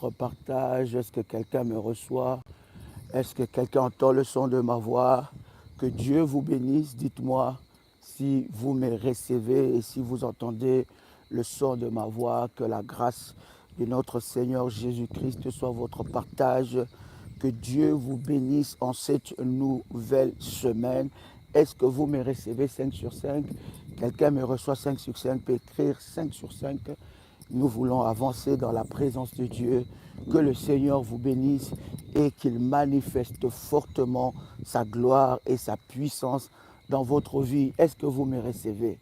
votre partage? Est-ce que quelqu'un me reçoit? Est-ce que quelqu'un entend le son de ma voix? Que Dieu vous bénisse. Dites-moi si vous me recevez et si vous entendez le son de ma voix. Que la grâce de notre Seigneur Jésus-Christ soit votre partage. Que Dieu vous bénisse en cette nouvelle semaine. Est-ce que vous me recevez 5 sur 5? Quelqu'un me reçoit 5 sur 5, peut écrire 5 sur 5. Nous voulons avancer dans la présence de Dieu. Que le Seigneur vous bénisse et qu'il manifeste fortement sa gloire et sa puissance dans votre vie. Est-ce que vous me recevez?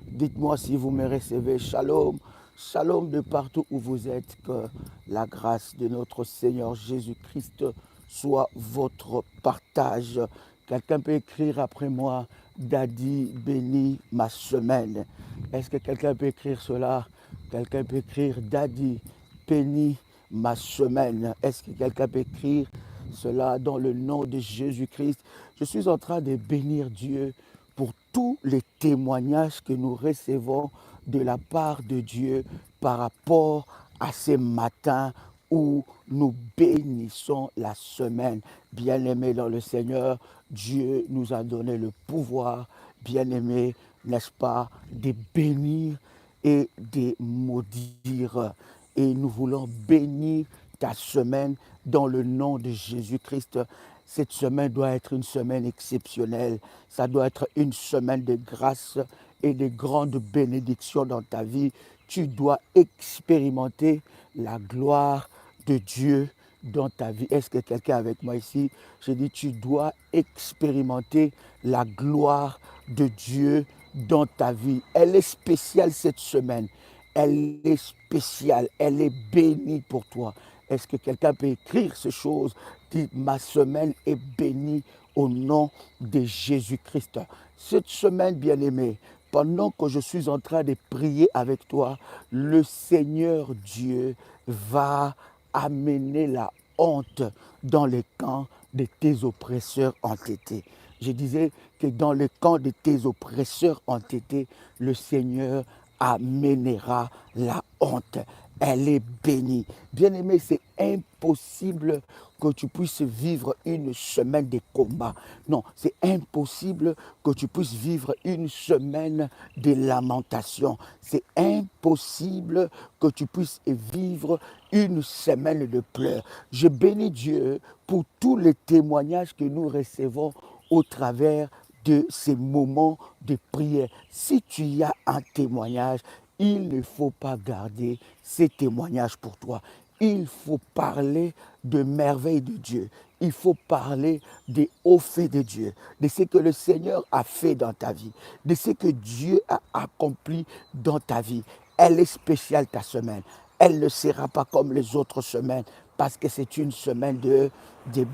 Dites-moi si vous me recevez. Shalom, shalom de partout où vous êtes. Que la grâce de notre Seigneur Jésus-Christ soit votre partage. Quelqu'un peut écrire après moi, Daddy, bénis ma semaine. Est-ce que quelqu'un peut écrire cela? Quelqu'un peut écrire, Daddy, bénis ma semaine. Est-ce que quelqu'un peut écrire cela dans le nom de Jésus-Christ? Je suis en train de bénir Dieu pour tous les témoignages que nous recevons de la part de Dieu par rapport à ces matins où nous bénissons la semaine. Bien-aimés dans le Seigneur, Dieu nous a donné le pouvoir, bien-aimés, n'est-ce pas, de bénir et de maudire. Et nous voulons bénir ta semaine dans le nom de Jésus-Christ. Cette semaine doit être une semaine exceptionnelle. Ça doit être une semaine de grâce et de grandes bénédictions dans ta vie. Tu dois expérimenter la gloire de Dieu dans ta vie. Est-ce que quelqu'un est avec moi ici? Je dis, tu dois expérimenter la gloire de Dieu dans ta vie. Elle est spéciale cette semaine. Elle est spéciale. Elle est bénie pour toi. Est-ce que quelqu'un peut écrire ces choses? Dit, ma semaine est bénie au nom de Jésus-Christ. Cette semaine, bien-aimée, pendant que je suis en train de prier avec toi, le Seigneur Dieu va amener la honte dans les camps de tes oppresseurs entêtés. Je disais que dans le camp de tes oppresseurs entêtés, le Seigneur amènera la honte. Elle est bénie. Bien-aimé, c'est impossible que tu puisses vivre une semaine de combat. Non, c'est impossible que tu puisses vivre une semaine de lamentation. C'est impossible que tu puisses vivre une semaine de pleurs. Je bénis Dieu pour tous les témoignages que nous recevons au travers de ces moments de prière. Si tu as un témoignage, il ne faut pas garder ces témoignages pour toi. Il faut parler de merveilles de Dieu. Il faut parler des hauts faits de Dieu, de ce que le Seigneur a fait dans ta vie, de ce que Dieu a accompli dans ta vie. Elle est spéciale ta semaine. Elle ne sera pas comme les autres semaines parce que c'est une semaine de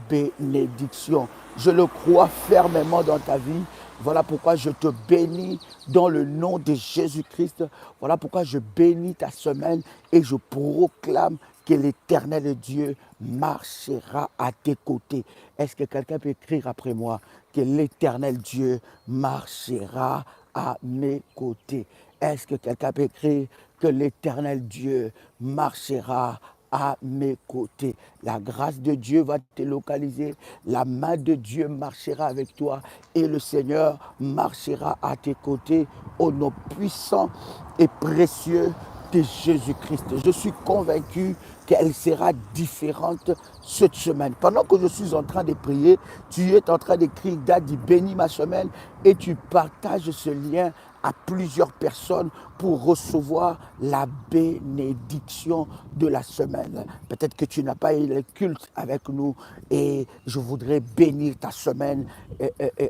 bénédiction. Je le crois fermement dans ta vie. Voilà pourquoi je te bénis dans le nom de Jésus-Christ. Voilà pourquoi je bénis ta semaine et je proclame que l'Éternel Dieu marchera à tes côtés. Est-ce que quelqu'un peut écrire après moi que l'Éternel Dieu marchera à mes côtés? Est-ce que quelqu'un peut écrire que l'Éternel Dieu marchera à mes côtés? La grâce de Dieu va te localiser, la main de Dieu marchera avec toi et le Seigneur marchera à tes côtés au nom puissant et précieux de Jésus-Christ. Je suis convaincu qu'elle sera différente cette semaine. Pendant que je suis en train de prier, tu es en train d'écrire, Daddy, bénis ma semaine, et tu partages ce lien à plusieurs personnes pour recevoir la bénédiction de la semaine. Peut-être que tu n'as pas eu le culte avec nous et je voudrais bénir ta semaine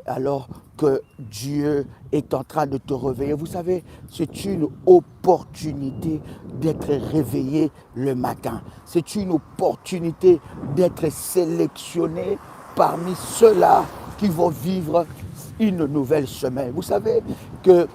alors que Dieu est en train de te réveiller. Vous savez, c'est une opportunité d'être réveillé le matin. C'est une opportunité d'être sélectionné parmi ceux-là qui vont vivre une nouvelle semaine. Vous savez que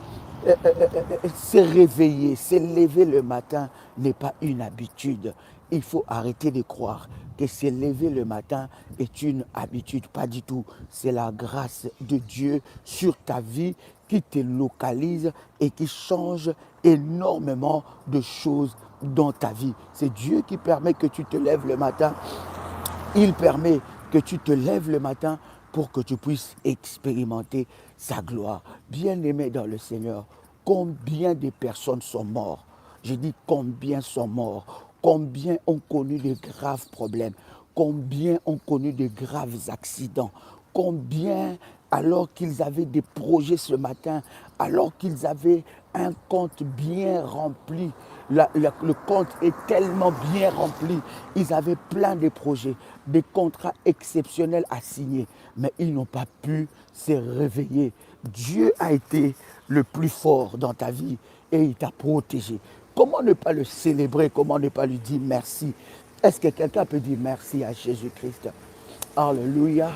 se réveiller, se lever le matin n'est pas une habitude. Il faut arrêter de croire que se lever le matin est une habitude. Pas du tout. C'est la grâce de Dieu sur ta vie qui te localise et qui change énormément de choses dans ta vie. C'est Dieu qui permet que tu te lèves le matin. Il permet que tu te lèves le matin pour que tu puisses expérimenter sa gloire. Bien-aimé dans le Seigneur, combien de personnes sont mortes? Je dis combien sont morts, combien ont connu de graves problèmes, combien ont connu de graves accidents, combien alors qu'ils avaient des projets ce matin, alors qu'ils avaient un compte bien rempli, le compte est tellement bien rempli, ils avaient plein de projets, des contrats exceptionnels à signer, mais ils n'ont pas pu se réveiller. Dieu a été le plus fort dans ta vie et il t'a protégé. Comment ne pas le célébrer? Comment ne pas lui dire merci? Est-ce que quelqu'un peut dire merci à Jésus-Christ? Alléluia.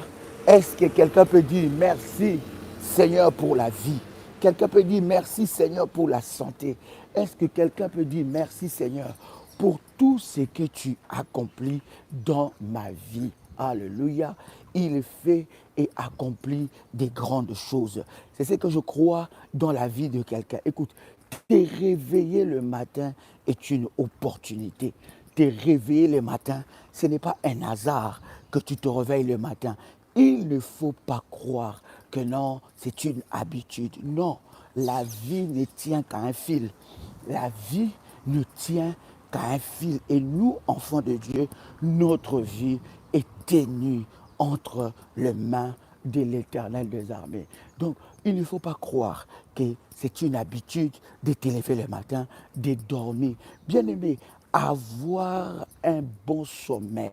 Est-ce que quelqu'un peut dire merci Seigneur pour la vie? Quelqu'un peut dire merci Seigneur pour la santé. Est-ce que quelqu'un peut dire merci Seigneur pour tout ce que tu accomplis dans ma vie? Alléluia. Il fait et accomplit des grandes choses. C'est ce que je crois dans la vie de quelqu'un. Écoute, te réveiller le matin est une opportunité. Te réveiller le matin, ce n'est pas un hasard que tu te réveilles le matin. Il ne faut pas croire que non, c'est une habitude. Non, la vie ne tient qu'à un fil. La vie ne tient qu'à un fil. Et nous, enfants de Dieu, notre vie est ténue entre les mains de l'Éternel des armées. Donc, il ne faut pas croire que c'est une habitude de te lever le matin, de dormir. Bien-aimé, avoir un bon sommeil,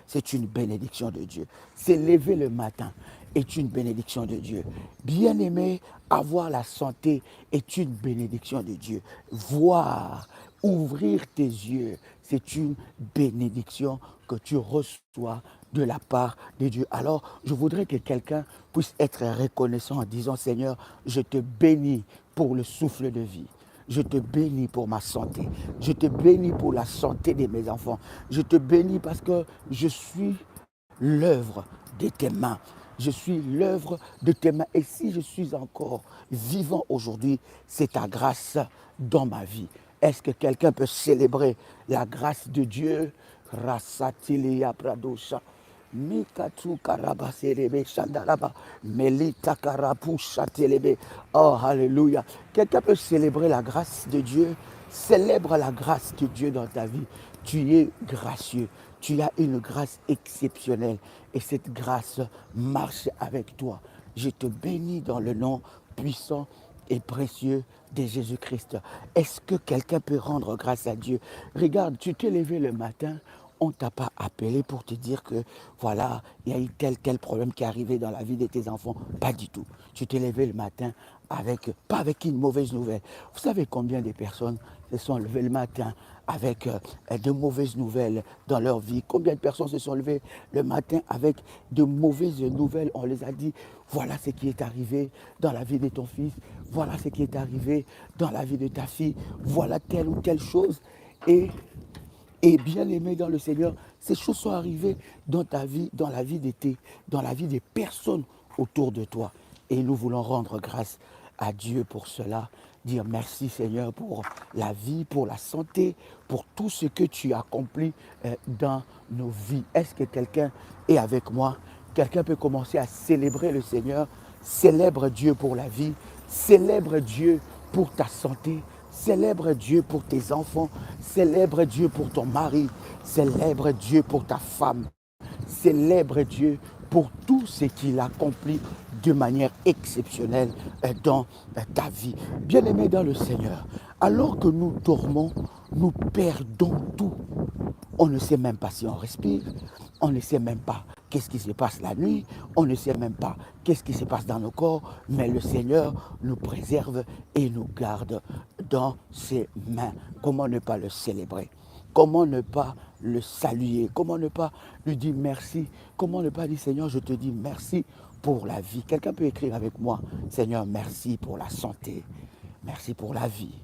c'est une bénédiction de Dieu. Se lever le matin est une bénédiction de Dieu. Bien-aimé, avoir la santé est une bénédiction de Dieu. Voir, ouvrir tes yeux, c'est une bénédiction que tu reçois de la part de Dieu. Alors, je voudrais que quelqu'un puisse être reconnaissant en disant, Seigneur, je te bénis pour le souffle de vie. Je te bénis pour ma santé. Je te bénis pour la santé de mes enfants. Je te bénis parce que je suis l'œuvre de tes mains. Je suis l'œuvre de tes mains. Et si je suis encore vivant aujourd'hui, c'est ta grâce dans ma vie. Est-ce que quelqu'un peut célébrer la grâce de Dieu? Rasatilia Pradosha. Mikatu karabaserebe shandaraba. Melita karapusha telebe. Oh, alléluia. Quelqu'un peut célébrer la grâce de Dieu? Célèbre la grâce de Dieu dans ta vie. Tu es gracieux. Tu as une grâce exceptionnelle. Et cette grâce marche avec toi. Je te bénis dans le nom puissant et précieux de Jésus-Christ. Est-ce que quelqu'un peut rendre grâce à Dieu? Regarde, tu t'es levé le matin, on ne t'a pas appelé pour te dire que voilà, il y a eu tel problème qui est arrivé dans la vie de tes enfants. Pas du tout. Tu t'es levé le matin pas avec une mauvaise nouvelle. Vous savez combien de personnes se sont levées le matin avec de mauvaises nouvelles dans leur vie? Combien de personnes se sont levées le matin avec de mauvaises nouvelles? On les a dit, voilà ce qui est arrivé dans la vie de ton fils, voilà ce qui est arrivé dans la vie de ta fille, voilà telle ou telle chose. Et bien aimé dans le Seigneur, ces choses sont arrivées dans ta vie, dans la vie dans la vie des personnes autour de toi. Et nous voulons rendre grâce à Dieu pour cela. Dire merci Seigneur pour la vie, pour la santé, pour tout ce que tu accomplis dans nos vies. Est-ce que quelqu'un est avec moi? Quelqu'un peut commencer à célébrer le Seigneur. Célèbre Dieu pour la vie. Célèbre Dieu pour ta santé. Célèbre Dieu pour tes enfants. Célèbre Dieu pour ton mari. Célèbre Dieu pour ta femme. Célèbre Dieu pour tout ce qu'il accomplit de manière exceptionnelle dans ta vie. Bien-aimé dans le Seigneur, alors que nous dormons, nous perdons tout. On ne sait même pas si on respire, on ne sait même pas qu'est-ce qui se passe la nuit, on ne sait même pas qu'est-ce qui se passe dans nos corps, mais le Seigneur nous préserve et nous garde dans ses mains. Comment ne pas le célébrer? Comment ne pas le saluer? Comment ne pas lui dire merci? Comment ne pas dire Seigneur, je te dis merci pour la vie? Quelqu'un peut écrire avec moi, Seigneur, merci pour la santé, merci pour la vie,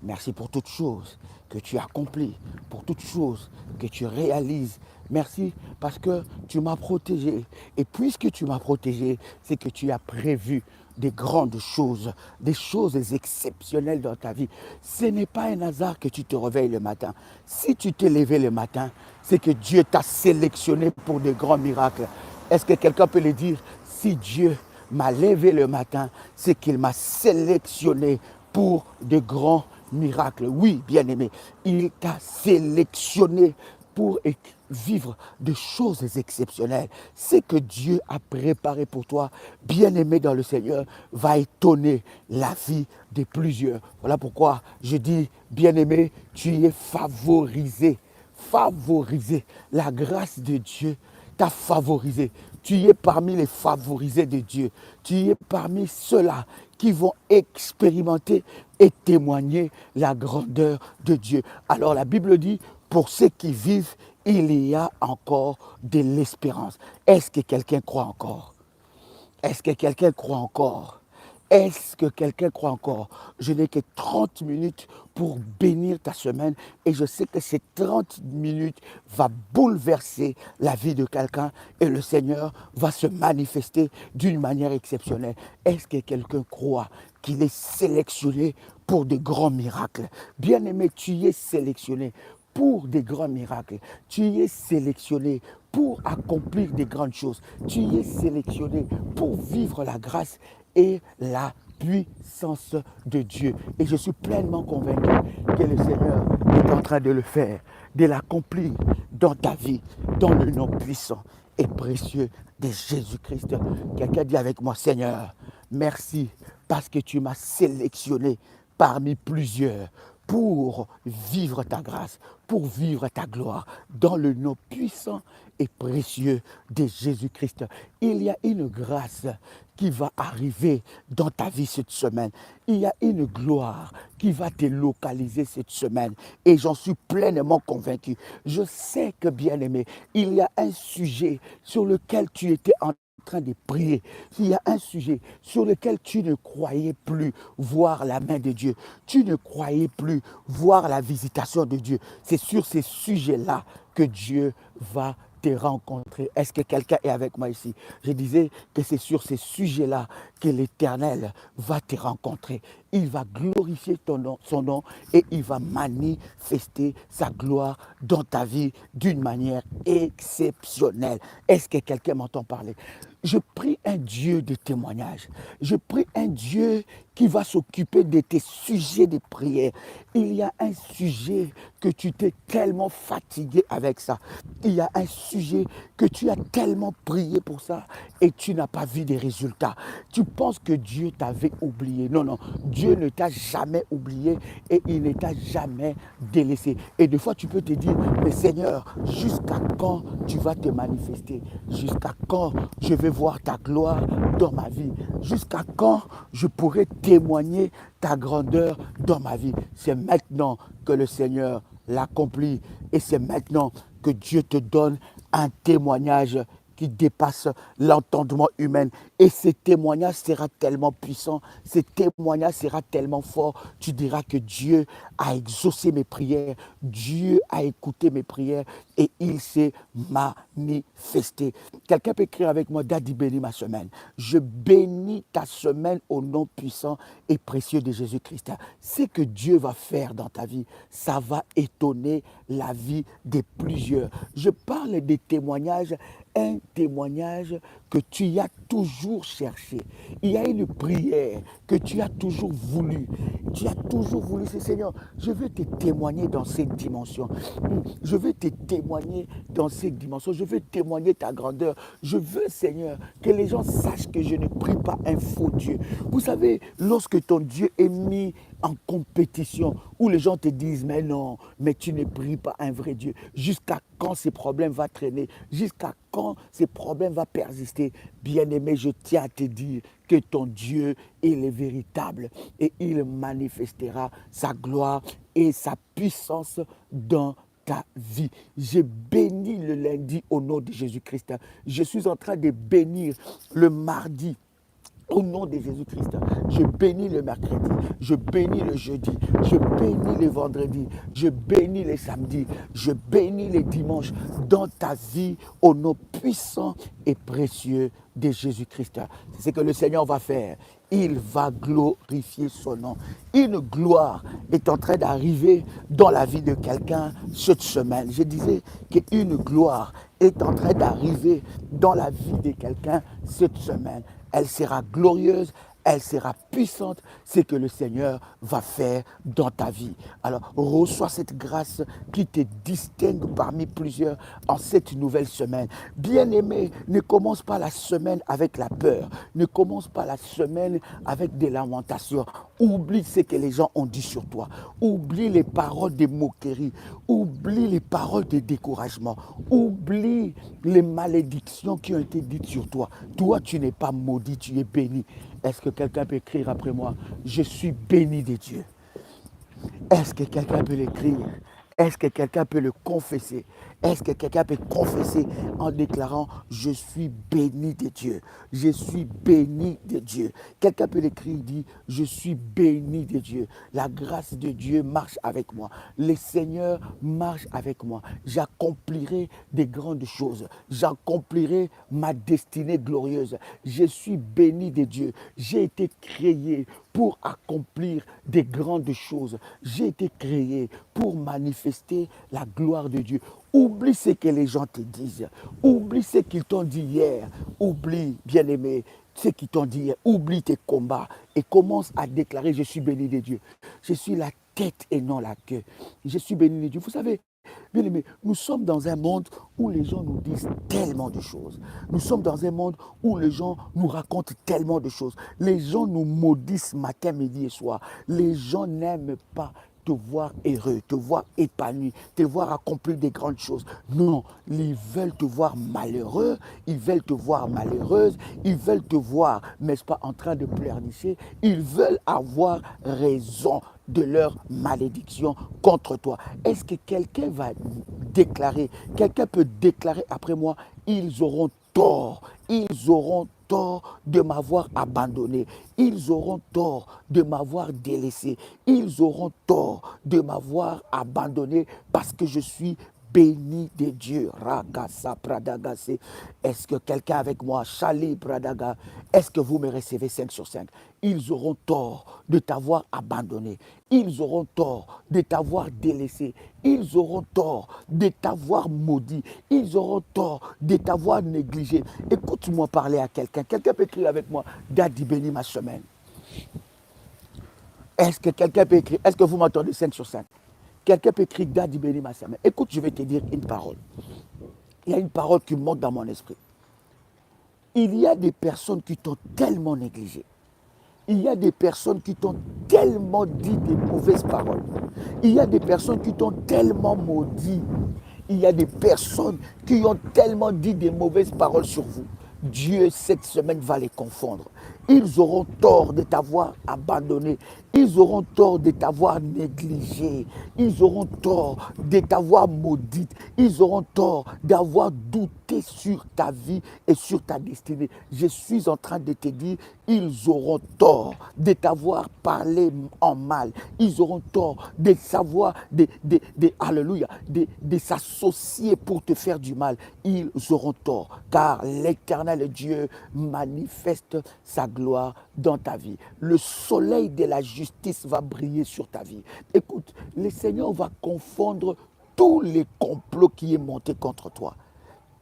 merci pour toutes choses que tu accomplis, pour toutes choses que tu réalises Merci parce que tu m'as protégé. Et puisque tu m'as protégé, c'est que tu as prévu des grandes choses, des choses exceptionnelles dans ta vie. Ce n'est pas un hasard que tu te réveilles le matin. Si tu t'es levé le matin, c'est que Dieu t'a sélectionné pour de grands miracles. Est-ce que quelqu'un peut le dire? Si Dieu m'a levé le matin, c'est qu'il m'a sélectionné pour de grands miracles. Oui, bien-aimé, il t'a sélectionné pour vivre de choses exceptionnelles. Ce que Dieu a préparé pour toi, bien-aimé dans le Seigneur, va étonner la vie de plusieurs. Voilà pourquoi je dis, bien-aimé, tu es favorisé. Favorisé. La grâce de Dieu t'a favorisé. Tu es parmi les favorisés de Dieu. Tu es parmi ceux-là qui vont expérimenter et témoigner la grandeur de Dieu. Alors la Bible dit, pour ceux qui vivent, il y a encore de l'espérance. Est-ce que quelqu'un croit encore? Est-ce que quelqu'un croit encore? Est-ce que quelqu'un croit encore? Je n'ai que 30 minutes pour bénir ta semaine et je sais que ces 30 minutes vont bouleverser la vie de quelqu'un et le Seigneur va se manifester d'une manière exceptionnelle. Est-ce que quelqu'un croit qu'il est sélectionné pour de grands miracles? Bien-aimé, tu es sélectionné pour des grands miracles. Tu es sélectionné pour accomplir des grandes choses. Tu es sélectionné pour vivre la grâce et la puissance de Dieu. Et je suis pleinement convaincu que le Seigneur est en train de le faire, de l'accomplir dans ta vie, dans le nom puissant et précieux de Jésus-Christ. Quelqu'un dit avec moi, Seigneur, merci parce que tu m'as sélectionné parmi plusieurs pour vivre ta grâce, pour vivre ta gloire, dans le nom puissant et précieux de Jésus-Christ. Il y a une grâce qui va arriver dans ta vie cette semaine. Il y a une gloire qui va te localiser cette semaine. Et j'en suis pleinement convaincu. Je sais que, bien-aimé, il y a un sujet sur lequel tu étais en train de prier. Il y a un sujet sur lequel tu ne croyais plus voir la main de Dieu. Tu ne croyais plus voir la visitation de Dieu. C'est sur ces sujets-là que Dieu va te rencontrer. Est-ce que quelqu'un est avec moi ici? Je disais que c'est sur ces sujets-là que l'Éternel va te rencontrer. Il va glorifier son nom et il va manifester sa gloire dans ta vie d'une manière exceptionnelle. Est-ce que quelqu'un m'entend parler? Je prie un Dieu de témoignage. Je prie un Dieu qui va s'occuper de tes sujets de prière. Il y a un sujet que tu t'es tellement fatigué avec ça. Il y a un sujet que tu as tellement prié pour ça et tu n'as pas vu des résultats. Tu penses que Dieu t'avait oublié. Non, non. Dieu ne t'a jamais oublié et il ne t'a jamais délaissé. Et des fois, tu peux te dire, mais Seigneur, jusqu'à quand tu vas te manifester? Jusqu'à quand je vais voir ta gloire dans ma vie? Jusqu'à quand je pourrai témoigner ta grandeur dans ma vie? C'est maintenant que le Seigneur l'accomplit et c'est maintenant que Dieu te donne un témoignage qui dépasse l'entendement humain. Et ce témoignage sera tellement puissant, ce témoignage sera tellement fort, tu diras que Dieu a exaucé mes prières, Dieu a écouté mes prières et il s'est manifesté. Quelqu'un peut écrire avec moi, Daddy, bénis ma semaine. Je bénis ta semaine au nom puissant et précieux de Jésus-Christ. Ce que Dieu va faire dans ta vie, ça va étonner la vie de plusieurs. Je parle des témoignages, un témoignage que tu as toujours cherché. Il y a une prière que tu as toujours voulu. Tu as toujours voulu, c'est Seigneur, je veux te témoigner dans cette dimension. Je veux te témoigner dans cette dimension. Je veux témoigner ta grandeur. Je veux, Seigneur, que les gens sachent que je ne prie pas un faux Dieu. Vous savez, lorsque ton Dieu est mis en compétition, où les gens te disent, mais non, mais tu ne pries pas un vrai Dieu. Jusqu'à quand ces problèmes vont traîner? Jusqu'à quand ces problèmes vont persister? Bien-aimé, je tiens à te dire que ton Dieu est le véritable et il manifestera sa gloire et sa puissance dans ta vie. J'ai béni le lundi au nom de Jésus-Christ. Je suis en train de bénir le mardi Au nom de Jésus-Christ, je bénis le mercredi, je bénis le jeudi, je bénis le vendredi, je bénis les samedis, je bénis les dimanches dans ta vie au nom puissant et précieux de Jésus-Christ. C'est ce que le Seigneur va faire. Il va glorifier son nom. Une gloire est en train d'arriver dans la vie de quelqu'un cette semaine. Je disais qu'une gloire est en train d'arriver dans la vie de quelqu'un cette semaine. Elle sera glorieuse, elle sera puissante, c'est que le Seigneur va faire dans ta vie. Alors, reçois cette grâce qui te distingue parmi plusieurs en cette nouvelle semaine. Bien-aimé, ne commence pas la semaine avec la peur, ne commence pas la semaine avec des lamentations. Oublie ce que les gens ont dit sur toi, oublie les paroles de moquerie, oublie les paroles de découragement, oublie les malédictions qui ont été dites sur toi. Toi, tu n'es pas maudit, tu es béni. Est-ce que quelqu'un peut écrire après moi? Je suis béni de Dieu. Est-ce que quelqu'un peut l'écrire? Est-ce que quelqu'un peut le confesser? Est-ce que quelqu'un peut confesser en déclarant je suis béni de Dieu? Je suis béni de Dieu. Quelqu'un peut l'écrire, dit je suis béni de Dieu. La grâce de Dieu marche avec moi. Le Seigneur marche avec moi. J'accomplirai des grandes choses. J'accomplirai ma destinée glorieuse. Je suis béni de Dieu. J'ai été créé pour accomplir des grandes choses. J'ai été créé pour manifester la gloire de Dieu. Oublie ce que les gens te disent. Oublie ce qu'ils t'ont dit hier. Oublie, bien-aimé, ce qu'ils t'ont dit hier. Oublie tes combats et commence à déclarer, je suis béni de Dieu. Je suis la tête et non la queue. Je suis béni de Dieu. Vous savez, bien-aimé, nous sommes dans un monde où les gens nous disent tellement de choses. Nous sommes dans un monde où les gens nous racontent tellement de choses. Les gens nous maudissent matin, midi et soir. Les gens n'aiment pas te voir heureux, te voir épanoui, te voir accomplir des grandes choses. Non, ils veulent te voir malheureux, ils veulent te voir malheureuse, ils veulent te voir, n'est-ce pas, en train de pleurnicher. Ils veulent avoir raison de leur malédiction contre toi. Est-ce que quelqu'un va déclarer, quelqu'un peut déclarer après moi, ils auront tort, ils auront tort de m'avoir abandonné, ils auront tort de m'avoir délaissé, ils auront tort de m'avoir abandonné parce que je suis béni de Dieu. Ragasa Pradagase. Est-ce que quelqu'un avec moi, Chali Pradaga, est-ce que vous me recevez 5 sur 5? Ils auront tort de t'avoir abandonné. Ils auront tort de t'avoir délaissé. Ils auront tort de t'avoir maudit. Ils auront tort de t'avoir négligé. Écoute-moi parler à quelqu'un. Quelqu'un peut écrire avec moi, Daddy bénis ma semaine. Est-ce que quelqu'un peut écrire? Est-ce que vous m'entendez 5 sur 5? Quelqu'un peut écrire Daddy bénis ma semaine. Écoute, je vais te dire une parole. Il y a une parole qui monte dans mon esprit. Il y a des personnes qui t'ont tellement négligé. Il y a des personnes qui t'ont tellement dit des mauvaises paroles. Il y a des personnes qui t'ont tellement maudit. Il y a des personnes qui ont tellement dit des mauvaises paroles sur vous. Dieu, cette semaine, va les confondre. Ils auront tort de t'avoir abandonné. Ils auront tort de t'avoir négligé. Ils auront tort de t'avoir maudite. Ils auront tort d'avoir douté sur ta vie et sur ta destinée. Je suis en train de te dire, ils auront tort de t'avoir parlé en mal. Ils auront tort de savoir, alléluia, de s'associer pour te faire du mal. Ils auront tort, car l'Éternel Dieu manifeste sa gloire dans ta vie. Le soleil de la justice va briller sur ta vie. Écoute, le Seigneur va confondre tous les complots qui est monté contre toi.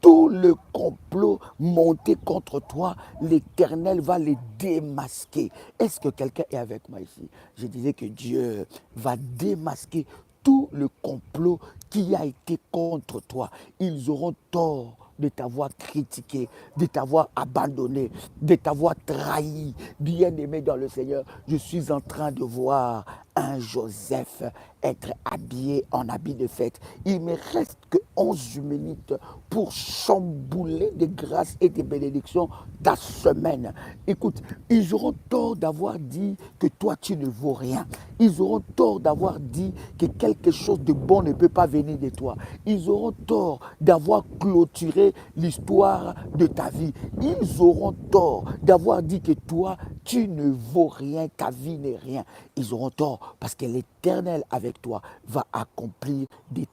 Tout le complot monté contre toi, l'Éternel va les démasquer. Est-ce que quelqu'un est avec moi ici? Je disais que Dieu va démasquer tout le complot qui a été contre toi. Ils auront tort de t'avoir critiqué, de t'avoir abandonné, de t'avoir trahi. Bien-aimé dans le Seigneur, je suis en train de voir un Joseph être habillé en habit de fête. Il me reste que 11 minutes pour chambouler des grâces et des bénédictions ta semaine. Écoute, ils auront tort d'avoir dit que toi tu ne vaux rien. Ils auront tort d'avoir dit que quelque chose de bon ne peut pas venir de toi. Ils auront tort d'avoir clôturé l'histoire de ta vie. Ils auront tort d'avoir dit que toi tu ne vaux rien, ta vie n'est rien. Ils auront tort parce que l'Éternel avec toi va accomplir des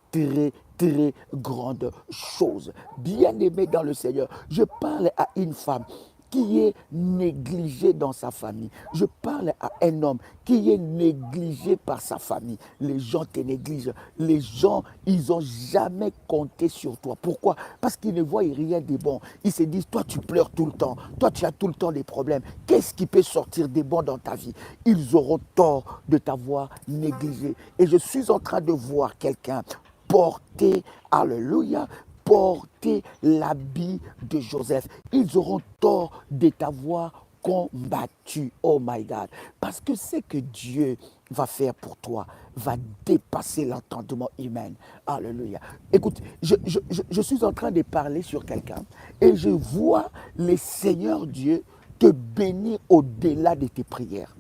très grandes choses. Bien-aimé dans le Seigneur, je parle à une femme qui est négligé dans sa famille. Je parle à un homme qui est négligé par sa famille. Les gens te négligent. Les gens, ils n'ont jamais compté sur toi. Pourquoi? Parce qu'ils ne voient rien de bon. Ils se disent, toi tu pleures tout le temps. Toi tu as tout le temps des problèmes. Qu'est-ce qui peut sortir de bon dans ta vie? Ils auront tort de t'avoir négligé. Et je suis en train de voir quelqu'un porter, alléluia, porter l'habit de Joseph. Ils auront tort de t'avoir combattu. Oh my God. Parce que ce que Dieu va faire pour toi va dépasser l'entendement humain. Alléluia. Écoute, je suis en train de parler sur quelqu'un et je vois le Seigneur Dieu te bénir au-delà de tes prières.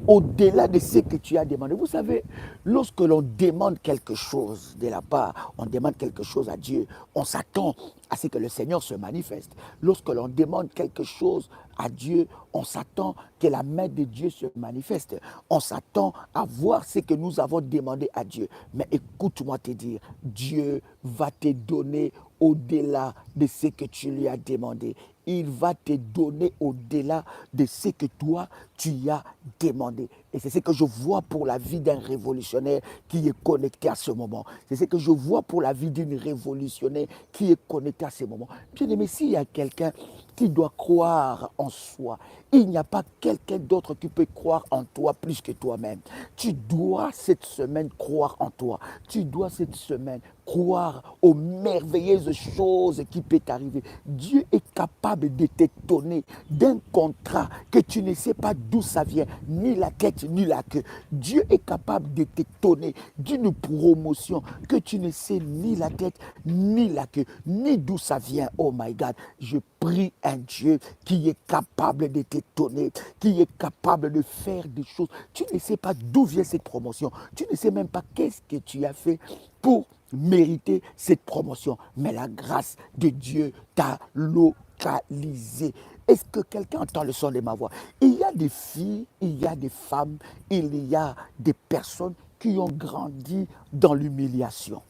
Au-delà de ce que tu as demandé. Vous savez, lorsque l'on demande quelque chose de la part, on demande quelque chose à Dieu, on s'attend à ce que le Seigneur se manifeste. Lorsque l'on demande quelque chose à Dieu, on s'attend que la main de Dieu se manifeste. On s'attend à voir ce que nous avons demandé à Dieu. Mais écoute-moi te dire, Dieu va te donner au-delà de ce que tu lui as demandé. Il va te donner au-delà de ce que toi, tu as demandé. Et c'est ce que je vois pour la vie d'un révolutionnaire qui est connecté à ce moment. C'est ce que je vois pour la vie d'une révolutionnaire qui est connectée à ce moment. Bien aimé, s'il y a quelqu'un qui doit croire en soi, il n'y a pas quelqu'un d'autre qui peut croire en toi plus que toi-même. Tu dois cette semaine croire en toi. Tu dois cette semaine croire aux merveilleuses choses qui peuvent t'arriver. Dieu est capable de t'étonner d'un contrat que tu ne sais pas d'où ça vient, ni la tête ni la queue. Dieu est capable de t'étonner d'une promotion que tu ne sais ni la tête ni la queue, ni d'où ça vient. Oh my God, je prie un Dieu qui est capable de t'étonner, qui est capable de faire des choses. Tu ne sais pas d'où vient cette promotion. Tu ne sais même pas qu'est-ce que tu as fait pour mériter cette promotion. Mais la grâce de Dieu t'a localisé. Est-ce que quelqu'un entend le son de ma voix? Il y a des filles, il y a des femmes, il y a des personnes qui ont grandi dans l'humiliation.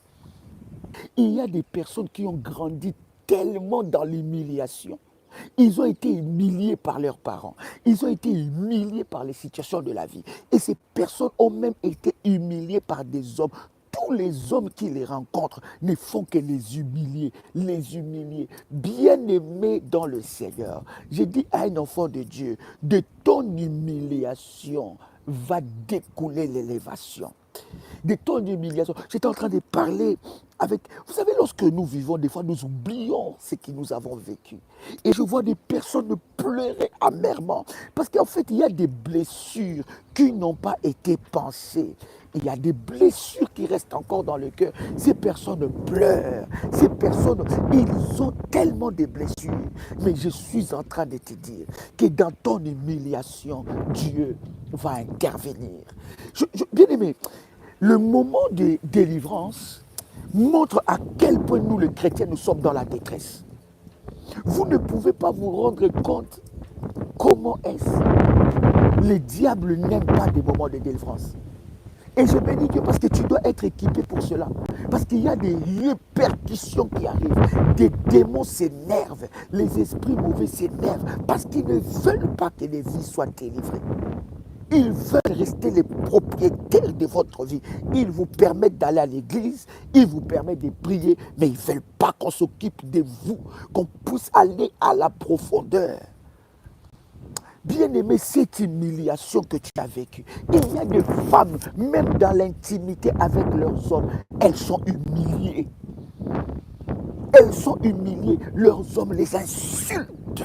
Il y a des personnes qui ont grandi tellement dans l'humiliation. Ils ont été humiliés par leurs parents. Ils ont été humiliés par les situations de la vie. Et ces personnes ont même été humiliées par des hommes. Tous les hommes qui les rencontrent ne font que les humilier, les humilier. Bien-aimés dans le Seigneur, j'ai dit à un enfant de Dieu, de ton humiliation va découler l'élévation. De ton humiliation. J'étais en train de parler avec... Vous savez, lorsque nous vivons, des fois, nous oublions ce que nous avons vécu. Et je vois des personnes pleurer amèrement. Parce qu'en fait, il y a des blessures qui n'ont pas été pensées. Il y a des blessures qui restent encore dans le cœur. Ces personnes pleurent. Ces personnes, ils ont tellement de blessures. Mais je suis en train de te dire que dans ton humiliation, Dieu va intervenir. Bien aimé, le moment de délivrance montre à quel point nous, les chrétiens, nous sommes dans la détresse. Vous ne pouvez pas vous rendre compte comment est-ce. Le diable n'aime pas des moments de délivrance. Et je bénis Dieu parce que tu dois être équipé pour cela. Parce qu'il y a des répercussions qui arrivent. Des démons s'énervent. Les esprits mauvais s'énervent. Parce qu'ils ne veulent pas que les vies soient délivrées. Ils veulent rester les propriétaires de votre vie. Ils vous permettent d'aller à l'église, ils vous permettent de prier, mais ils ne veulent pas qu'on s'occupe de vous, qu'on puisse aller à la profondeur. Bien-aimé, cette humiliation que tu as vécue, il y a des femmes, même dans l'intimité avec leurs hommes, elles sont humiliées. Elles sont humiliées, leurs hommes les insultent,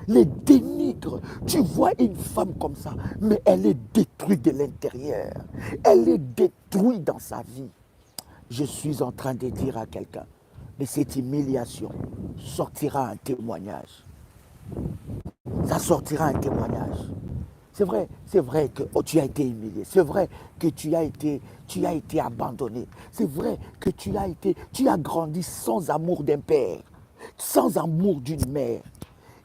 les dénigrent. maigre. Tu vois une femme comme ça, mais elle est détruite de l'intérieur. Elle est détruite dans sa vie. Je suis en train de dire à quelqu'un, mais cette humiliation sortira un témoignage. Ça sortira un témoignage. C'est vrai que tu as été humilié. C'est vrai que tu as été abandonné. C'est vrai que tu as grandi sans amour d'un père, sans amour d'une mère.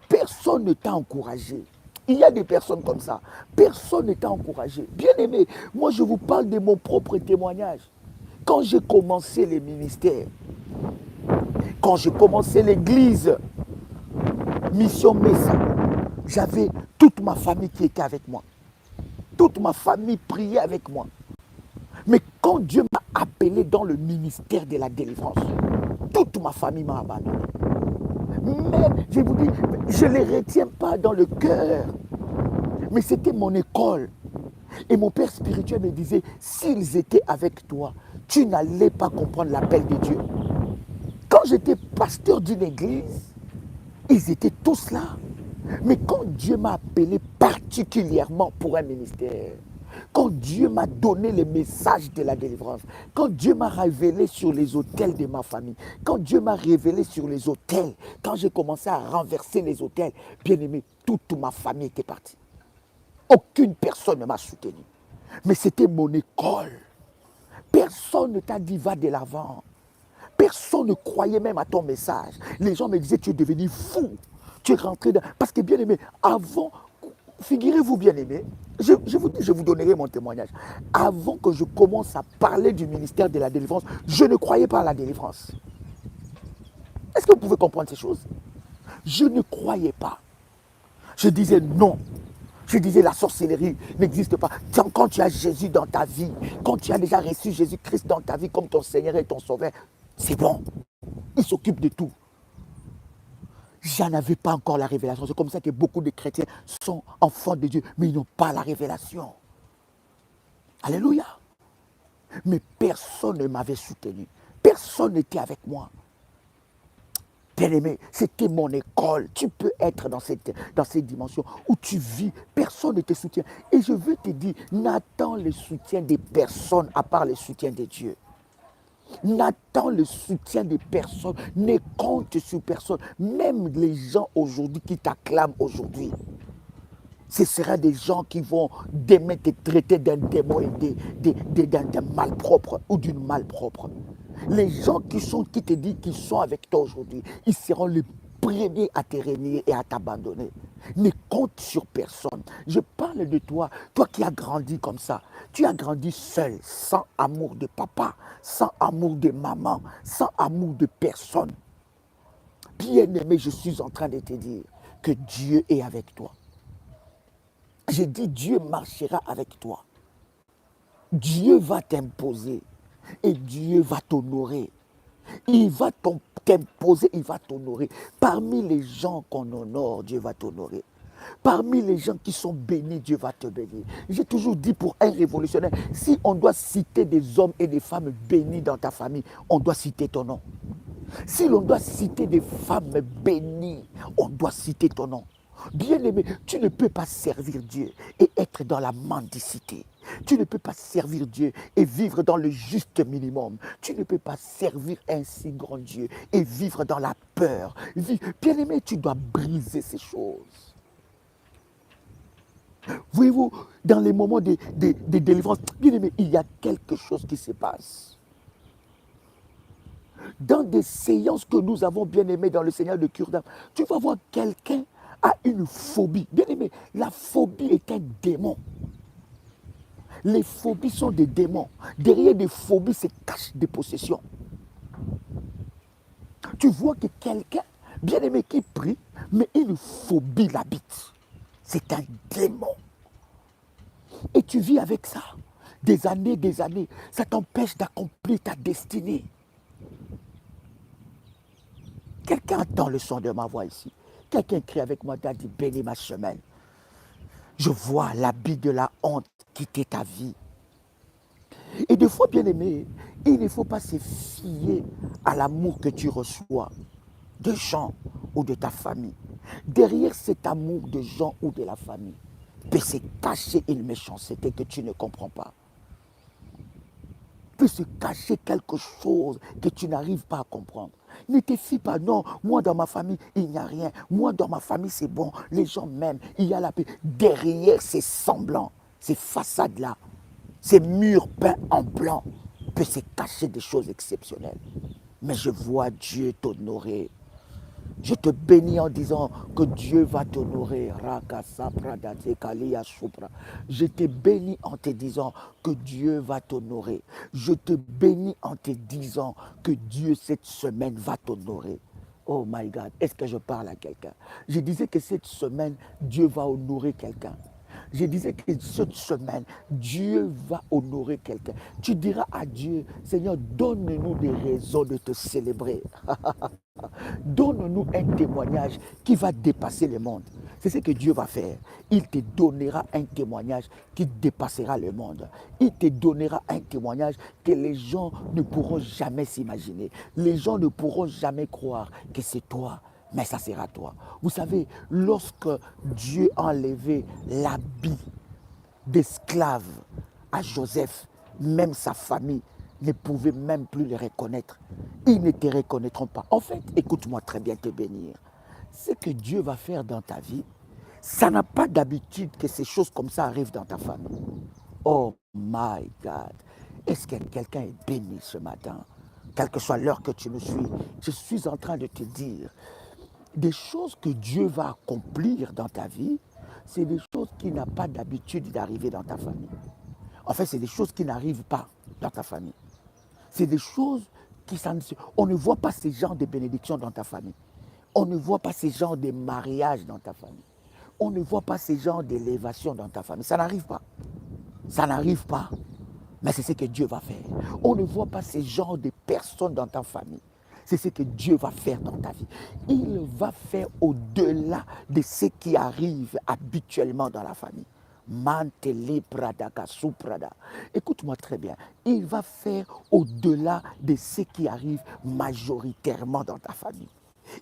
Personne ne t'a encouragé. Il y a des personnes comme ça. Personne ne t'a encouragé. Bien aimé, moi je vous parle de mon propre témoignage. Quand j'ai commencé les ministères, quand j'ai commencé l'église, Mission Messa, j'avais toute ma famille qui était avec moi. Toute ma famille priait avec moi. Mais quand Dieu m'a appelé dans le ministère de la délivrance, toute ma famille m'a abandonné. Mais je vous dis, je ne les retiens pas dans le cœur. Mais c'était mon école. Et mon père spirituel me disait, s'ils étaient avec toi, tu n'allais pas comprendre l'appel de Dieu. Quand j'étais pasteur d'une église, ils étaient tous là. Mais quand Dieu m'a appelé particulièrement pour un ministère, quand Dieu m'a donné les messages de la délivrance, quand Dieu m'a révélé sur les autels de ma famille, quand Dieu m'a révélé sur les autels, quand j'ai commencé à renverser les autels, bien aimé, toute ma famille était partie. Aucune personne ne m'a soutenu. Mais c'était mon école. Personne ne t'a dit va de l'avant. Personne ne croyait même à ton message. Les gens me disaient tu es devenu fou. Tu es rentré dans... Parce que bien aimé, avant, figurez-vous bien aimé, je vous donnerai mon témoignage. Avant que je commence à parler du ministère de la délivrance, je ne croyais pas à la délivrance. Est-ce que vous pouvez comprendre ces choses? Je ne croyais pas. Je disais non. Je disais la sorcellerie n'existe pas. Quand tu as Jésus dans ta vie, quand tu as déjà reçu Jésus-Christ dans ta vie comme ton Seigneur et ton Sauveur, c'est bon. Il s'occupe de tout. J'en avais pas encore la révélation. C'est comme ça que beaucoup de chrétiens sont enfants de Dieu, mais ils n'ont pas la révélation. Alléluia. Mais personne ne m'avait soutenu. Personne n'était avec moi. Bien-aimé, c'était mon école. Tu peux être dans cette dimension où tu vis, personne ne te soutient. Et je veux te dire, n'attends le soutien des personnes à part le soutien de Dieu. N'attends le soutien des personnes, ne compte sur personne. Même les gens aujourd'hui qui t'acclament aujourd'hui, ce sera des gens qui vont demain te traiter d'un démon et d'un malpropre ou d'une malpropre. Les gens qui te disent qu'ils sont avec toi aujourd'hui, ils seront les premiers à te renier et à t'abandonner. Ne compte sur personne. Je parle de toi, toi qui as grandi comme ça. Tu as grandi seul, sans amour de papa, sans amour de maman, sans amour de personne. Bien-aimé, je suis en train de te dire que Dieu est avec toi. J'ai dit, Dieu marchera avec toi. Dieu va t'imposer et Dieu va t'honorer. Il va t'imposer, il va t'honorer. Parmi les gens qu'on honore, Dieu va t'honorer. Parmi les gens qui sont bénis, Dieu va te bénir. J'ai toujours dit pour un révolutionnaire, si on doit citer des hommes et des femmes bénis dans ta famille, on doit citer ton nom. Si l'on doit citer des femmes bénies, on doit citer ton nom. Bien-aimé, tu ne peux pas servir Dieu et être dans la mendicité. Tu ne peux pas servir Dieu et vivre dans le juste minimum. Tu ne peux pas servir un si grand Dieu et vivre dans la peur. Bien-aimé, tu dois briser ces choses. Voyez-vous, dans les moments de délivrance, bien-aimé, il y a quelque chose qui se passe. Dans des séances que nous avons bien aimées dans le Seigneur de Cure-d'âme, tu vas voir quelqu'un a une phobie. Bien aimé, la phobie est un démon. Les phobies sont des démons. Derrière des phobies se cachent des possessions. Tu vois que quelqu'un, bien aimé, qui prie, mais une phobie l'habite. C'est un démon. Et tu vis avec ça. Des années, ça t'empêche d'accomplir ta destinée. Quelqu'un entend le son de ma voix ici. Quelqu'un crie avec moi, dit, bénis ma semaine. Je vois l'habit de la honte quitter ta vie. Et des fois, bien aimé, il ne faut pas se fier à l'amour que tu reçois de gens ou de ta famille. Derrière cet amour de gens ou de la famille, peut se cacher une méchanceté que tu ne comprends pas. Peut se cacher quelque chose que tu n'arrives pas à comprendre. Ne te fie pas, non, moi dans ma famille, il n'y a rien. Moi dans ma famille, c'est bon, les gens m'aiment, il y a la paix. Derrière ces semblants, ces façades-là, ces murs peints en blanc, peut se cacher des choses exceptionnelles. Mais je vois Dieu t'honorer. Je te bénis en disant que Dieu va t'honorer. Je te bénis en te disant que Dieu va t'honorer. Je te bénis en te disant que Dieu cette semaine va t'honorer. Oh my God, est-ce que je parle à quelqu'un? Je disais que cette semaine, Dieu va honorer quelqu'un. Je disais que cette semaine, Dieu va honorer quelqu'un. Tu diras à Dieu, Seigneur, donne-nous des raisons de te célébrer. Donne-nous un témoignage qui va dépasser le monde. C'est ce que Dieu va faire. Il te donnera un témoignage qui dépassera le monde. Il te donnera un témoignage que les gens ne pourront jamais s'imaginer. Les gens ne pourront jamais croire que c'est toi, mais ça sera toi. Vous savez, lorsque Dieu a enlevé l'habit d'esclave à Joseph, même sa famille ne pouvait même plus le reconnaître. Ils ne te reconnaîtront pas. En fait, écoute-moi très bien te bénir. Ce que Dieu va faire dans ta vie, ça n'a pas d'habitude que ces choses comme ça arrivent dans ta famille. Oh my God. Est-ce que quelqu'un est béni ce matin? Quelle que soit l'heure que tu me suis, je suis en train de te dire, des choses que Dieu va accomplir dans ta vie, c'est des choses qui n'ont pas d'habitude d'arriver dans ta famille. En fait, c'est des choses qui n'arrivent pas dans ta famille. C'est des choses qui... On ne voit pas ces genres de bénédictions dans ta famille. On ne voit pas ces genres de mariages dans ta famille. On ne voit pas ces genres d'élévation dans ta famille. Ça n'arrive pas. Ça n'arrive pas. Mais c'est ce que Dieu va faire. On ne voit pas ces genres de personnes dans ta famille. C'est ce que Dieu va faire dans ta vie. Il va faire au-delà de ce qui arrive habituellement dans la famille. Manteli Pradaka Suprada. Écoute-moi très bien. Il va faire au-delà de ce qui arrive majoritairement dans ta famille.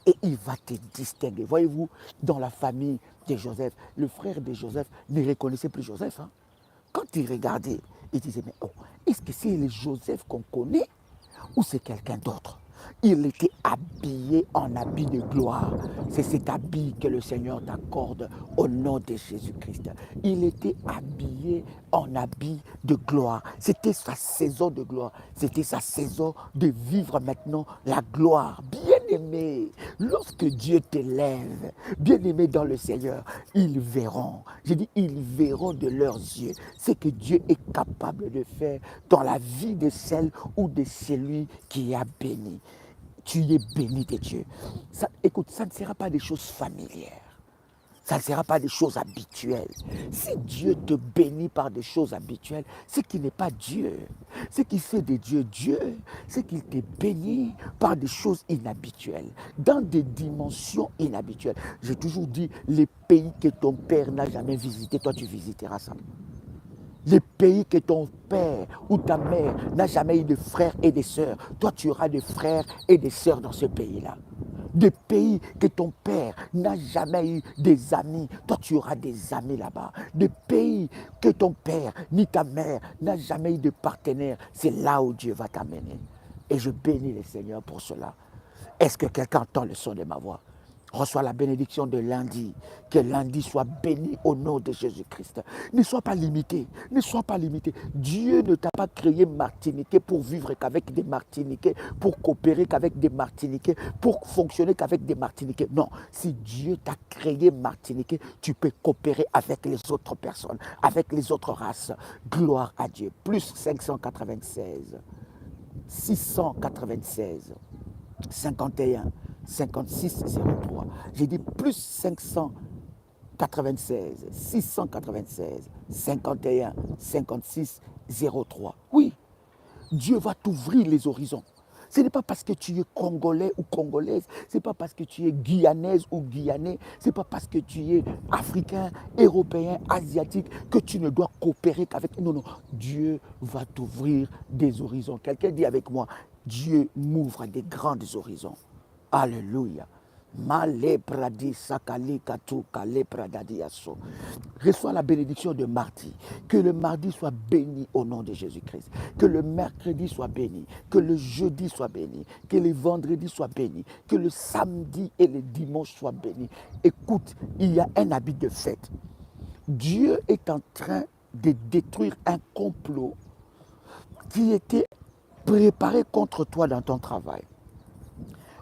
Et il va te distinguer. Voyez-vous, dans la famille de Joseph, le frère de Joseph ne reconnaissait plus Joseph. Hein? Quand il regardait, il disait, mais oh, est-ce que c'est le Joseph qu'on connaît ou c'est quelqu'un d'autre? Il était habillé en habit de gloire. C'est cet habit que le Seigneur t'accorde au nom de Jésus-Christ. Il était habillé en habit de gloire. C'était sa saison de gloire. C'était sa saison de vivre maintenant la gloire. Bien-aimé, lorsque Dieu t'élève, bien-aimé dans le Seigneur, ils verront. J'ai dit, ils verront de leurs yeux ce que Dieu est capable de faire dans la vie de celle ou de celui qui a béni. Tu es béni de Dieu. Ça, écoute, ça ne sera pas des choses familières. Ça ne sera pas des choses habituelles. Si Dieu te bénit par des choses habituelles, c'est qu'il n'est pas Dieu. Ce qui fait de Dieu Dieu, c'est qu'il te bénit par des choses inhabituelles, dans des dimensions inhabituelles. J'ai toujours dit, les pays que ton père n'a jamais visités, toi tu visiteras ça. Les pays que ton père ou ta mère n'a jamais eu de frères et de sœurs, toi tu auras des frères et des sœurs dans ce pays-là. Des pays que ton père n'a jamais eu des amis, toi tu auras des amis là-bas. Des pays que ton père ni ta mère n'a jamais eu de partenaires, c'est là où Dieu va t'amener. Et je bénis le Seigneur pour cela. Est-ce que quelqu'un entend le son de ma voix? Reçois la bénédiction de lundi. Que lundi soit béni au nom de Jésus-Christ. Ne sois pas limité. Ne sois pas limité. Dieu ne t'a pas créé Martiniquais pour vivre qu'avec des Martiniquais, pour coopérer qu'avec des Martiniquais, pour fonctionner qu'avec des Martiniquais. Non. Si Dieu t'a créé Martiniquais, tu peux coopérer avec les autres personnes, avec les autres races. Gloire à Dieu. Plus 596, 696, 51. 56 03. J'ai dit plus 596, 696, 51, 56 03. Oui, Dieu va t'ouvrir les horizons. Ce n'est pas parce que tu es congolais ou congolaise, ce n'est pas parce que tu es guyanaise ou guyanais, ce n'est pas parce que tu es africain, européen, asiatique que tu ne dois coopérer qu'avec... Non, non, Dieu va t'ouvrir des horizons. Quelqu'un dit avec moi, Dieu m'ouvre des grands horizons. Alléluia. Malebradi sakali katu kalebradadi aso. Reçois la bénédiction de mardi. Que le mardi soit béni au nom de Jésus-Christ. Que le mercredi soit béni. Que le jeudi soit béni. Que le vendredi soit béni. Que le samedi et le dimanche soient bénis. Écoute, il y a un habit de fête. Dieu est en train de détruire un complot qui était préparé contre toi dans ton travail.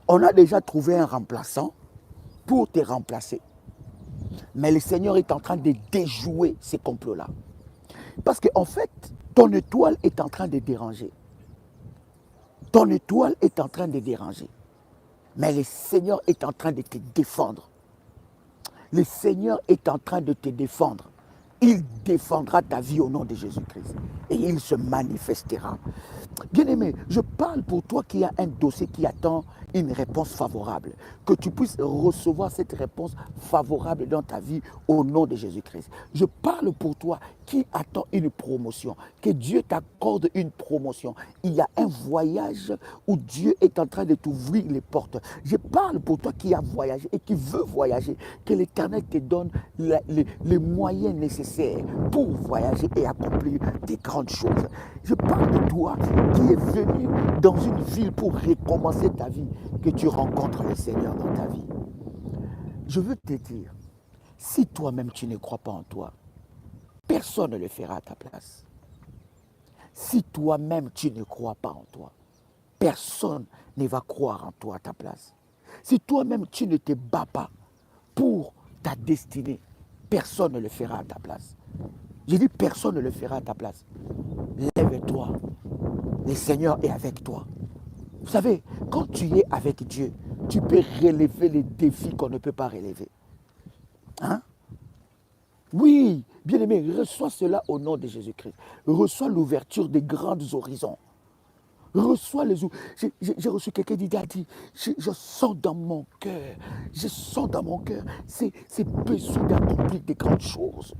On a déjà trouvé un remplaçant pour te remplacer. Mais le Seigneur est en train de déjouer ces complots-là. Parce qu'en fait, ton étoile est en train de déranger. Ton étoile est en train de déranger. Mais le Seigneur est en train de te défendre. Le Seigneur est en train de te défendre. Il défendra ta vie au nom de Jésus-Christ. Et il se manifestera. Bien-aimé, je parle pour toi qui a un dossier qui attend une réponse favorable. Que tu puisses recevoir cette réponse favorable dans ta vie au nom de Jésus-Christ. Je parle pour toi qui attend une promotion. Que Dieu t'accorde une promotion. Il y a un voyage où Dieu est en train de t'ouvrir les portes. Je parle pour toi qui a voyagé et qui veut voyager. Que l'Éternel te donne les moyens nécessaires pour voyager et accomplir des grandes choses. Je parle de toi qui est venu dans une ville pour recommencer ta vie, que tu rencontres le Seigneur dans ta vie. Je veux te dire, si toi-même tu ne crois pas en toi, personne ne le fera à ta place. Si toi-même tu ne crois pas en toi, personne ne va croire en toi à ta place. Si toi-même tu ne te bats pas pour ta destinée, personne ne le fera à ta place. Je dis personne ne le fera à ta place. Lève-toi. Le Seigneur est avec toi. Vous savez, quand tu es avec Dieu, tu peux relever les défis qu'on ne peut pas relever. Hein? Oui, bien-aimé, reçois cela au nom de Jésus-Christ. Reçois l'ouverture des grands horizons. Reçois les... J'ai reçu quelqu'un qui a dit, je sens dans mon cœur, ces besoins d'accomplir des grandes choses.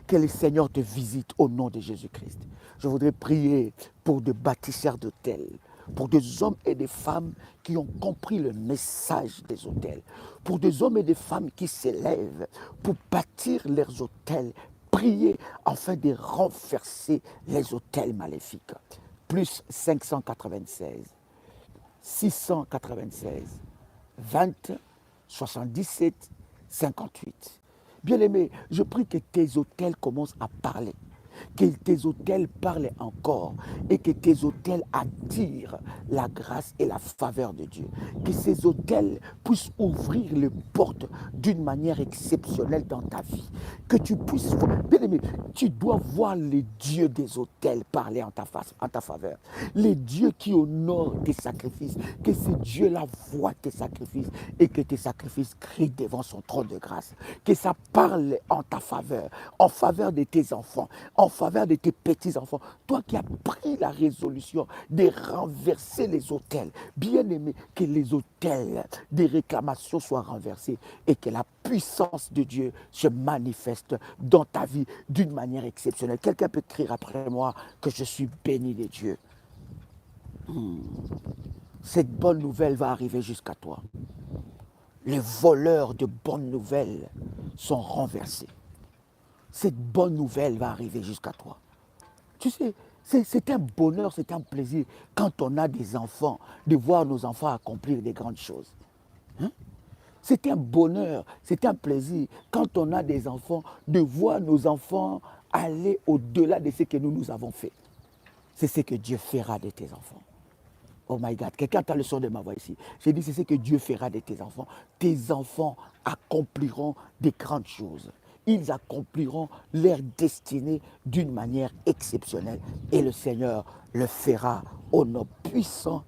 Que le Seigneur te visite au nom de Jésus-Christ. Je voudrais prier pour des bâtisseurs d'hôtels, pour des hommes et des femmes qui ont compris le message des hôtels, pour des hommes et des femmes qui s'élèvent pour bâtir leurs hôtels, prier afin de renverser les hôtels maléfiques. Plus 596, 696, 20, 77, 58. Bien-aimé, je prie que tes hôtels commencent à parler, que tes hôtels parlent encore et que tes hôtels attirent la grâce et la faveur de Dieu. Que ces hôtels puissent ouvrir les portes d'une manière exceptionnelle dans ta vie. Que tu puisses voir, bien-aimé, tu dois voir les dieux des hôtels parler en ta faveur. Les dieux qui honorent tes sacrifices. Que ces dieux-là voient tes sacrifices et que tes sacrifices crient devant son trône de grâce. Que ça parle en ta faveur, en faveur de tes enfants, en faveur de tes petits-enfants. Toi qui as pris la résolution de renverser les autels, bien aimé, que les autels des réclamations soient renversés et que la puissance de Dieu se manifeste dans ta vie d'une manière exceptionnelle. Quelqu'un peut écrire après moi que je suis béni de Dieu. Cette bonne nouvelle va arriver jusqu'à toi. Les voleurs de bonnes nouvelles sont renversés. Cette bonne nouvelle va arriver jusqu'à toi. Tu sais, c'est un bonheur, c'est un plaisir quand on a des enfants, de voir nos enfants accomplir des grandes choses. Hein? C'est un bonheur, c'est un plaisir quand on a des enfants, de voir nos enfants aller au-delà de ce que nous avons fait. C'est ce que Dieu fera de tes enfants. Oh my God, quelqu'un a le son de ma voix ici. J'ai dit, c'est ce que Dieu fera de tes enfants. Tes enfants accompliront des grandes choses. Ils accompliront leur destinée d'une manière exceptionnelle. Et le Seigneur le fera au nom puissant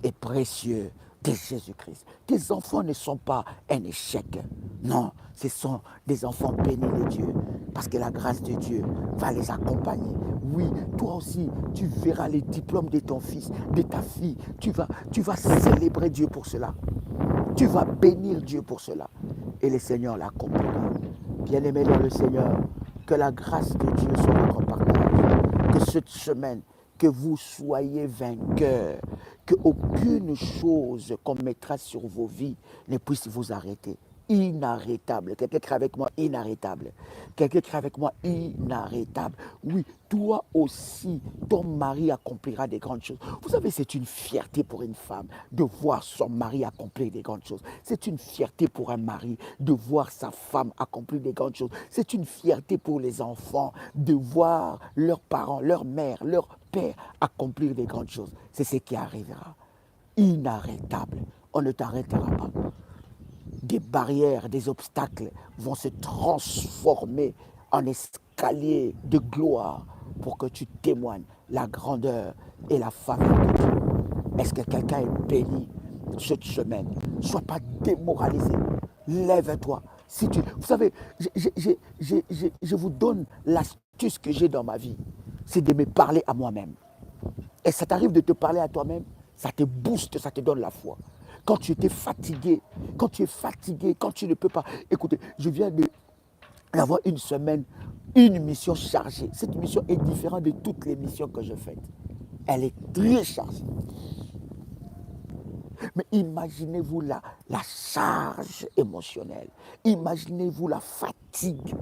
et précieux de Jésus-Christ. Tes enfants ne sont pas un échec. Non, ce sont des enfants bénis de Dieu. Parce que la grâce de Dieu va les accompagner. Oui, toi aussi, tu verras les diplômes de ton fils, de ta fille. Tu vas célébrer Dieu pour cela. Tu vas bénir Dieu pour cela. Et le Seigneur l'accomplira. Bien-aimés dans le Seigneur, que la grâce de Dieu soit votre partage. Que cette semaine que vous soyez vainqueurs, qu'aucune chose qu'on mettra sur vos vies ne puisse vous arrêter. Inarrêtable. Quelqu'un qui est avec moi, inarrêtable. Quelqu'un qui est avec moi, inarrêtable. Oui, toi aussi, ton mari accomplira des grandes choses. Vous savez, c'est une fierté pour une femme de voir son mari accomplir des grandes choses. C'est une fierté pour un mari de voir sa femme accomplir des grandes choses. C'est une fierté pour les enfants de voir leurs parents, leur mère, leur père accomplir des grandes choses. C'est ce qui arrivera. Inarrêtable. On ne t'arrêtera pas. Des barrières, des obstacles vont se transformer en escalier de gloire pour que tu témoignes la grandeur et la faveur de Dieu. Est-ce que quelqu'un est béni cette semaine? Ne sois pas démoralisé. Lève-toi. Si tu... Vous savez, je vous donne l'astuce que j'ai dans ma vie. C'est de me parler à moi-même. Et ça t'arrive de te parler à toi-même, ça te booste, ça te donne la foi. Quand tu étais fatigué, quand tu es fatigué, quand tu ne peux pas... Écoutez, je viens d'avoir une semaine, une mission chargée. Cette mission est différente de toutes les missions que je fais. Elle est très chargée. Mais imaginez-vous la charge émotionnelle. Imaginez-vous la fatigue.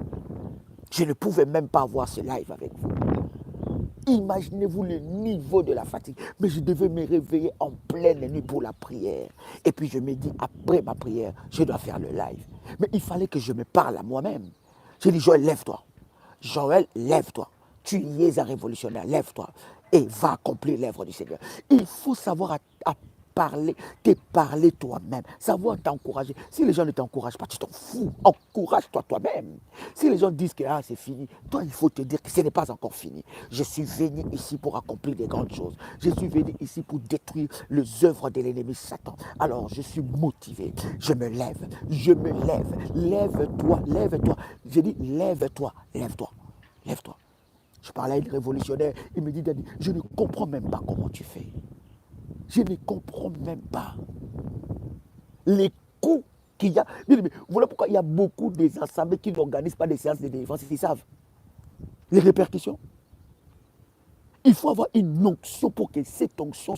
Je ne pouvais même pas avoir ce live avec vous. Imaginez-vous le niveau de la fatigue. Mais je devais me réveiller en pleine nuit pour la prière. Et puis je me dis, après ma prière, je dois faire le live. Mais il fallait que je me parle à moi-même. J'ai dit, Joël, lève-toi. Joël, lève-toi. Tu y es un révolutionnaire, lève-toi. Et va accomplir l'œuvre du Seigneur. Il faut savoir parler, te parler toi-même, savoir t'encourager. Si les gens ne t'encouragent pas, tu t'en fous. Encourage-toi toi-même. Si les gens disent que c'est fini, toi, il faut te dire que ce n'est pas encore fini. Je suis venu ici pour accomplir des grandes choses. Je suis venu ici pour détruire les œuvres de l'ennemi Satan. Alors, je suis motivé. Je me lève. Je me lève. Lève-toi, lève-toi. J'ai dit, lève-toi, lève-toi, lève-toi. Je parlais à une révolutionnaire. Il me dit, Daddy, je ne comprends même pas comment tu fais. Je ne comprends même pas les coûts qu'il y a. Voilà pourquoi il y a beaucoup des assemblées qui n'organisent pas des séances de délivrance. Ils savent les répercussions. Il faut avoir une onction pour que cette onction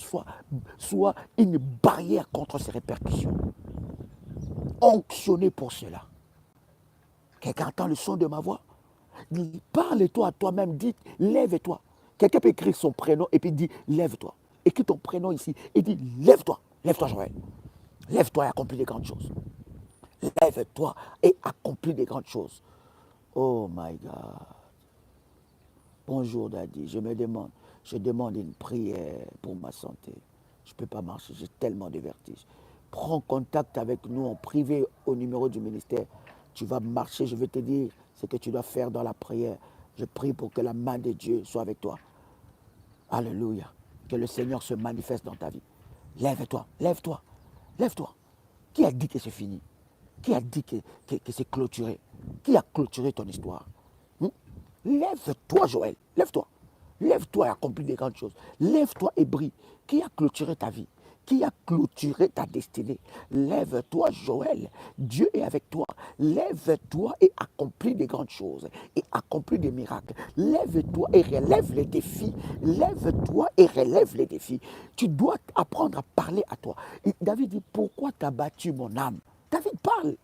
soit une barrière contre ces répercussions. Onctionner pour cela. Quelqu'un entend le son de ma voix. Parle-toi à toi-même, dis, lève-toi. Quelqu'un peut écrire son prénom et puis dit, lève-toi. Écris ton prénom ici et dis, lève-toi. Lève-toi, Joël. Lève-toi et accomplis des grandes choses. Lève-toi et accomplis des grandes choses. Oh my God. Bonjour, Daddy. Je demande une prière pour ma santé. Je ne peux pas marcher, j'ai tellement de vertiges. Prends contact avec nous en privé au numéro du ministère. Tu vas marcher, je vais te dire ce que tu dois faire dans la prière. Je prie pour que la main de Dieu soit avec toi. Alléluia. Que le Seigneur se manifeste dans ta vie. Lève-toi, lève-toi, lève-toi. Qui a dit que c'est fini? Qui a dit que c'est clôturé? Qui a clôturé ton histoire? Lève-toi, Joël, lève-toi. Lève-toi et accomplis des grandes choses. Lève-toi et brille. Qui a clôturé ta vie? Qui a clôturé ta destinée? Lève-toi, Joël. Dieu est avec toi. Lève-toi et accomplis des grandes choses. Et accomplis des miracles. Lève-toi et relève les défis. Lève-toi et relève les défis. Tu dois apprendre à parler à toi. Et David dit, pourquoi t'as battu mon âme? David parle.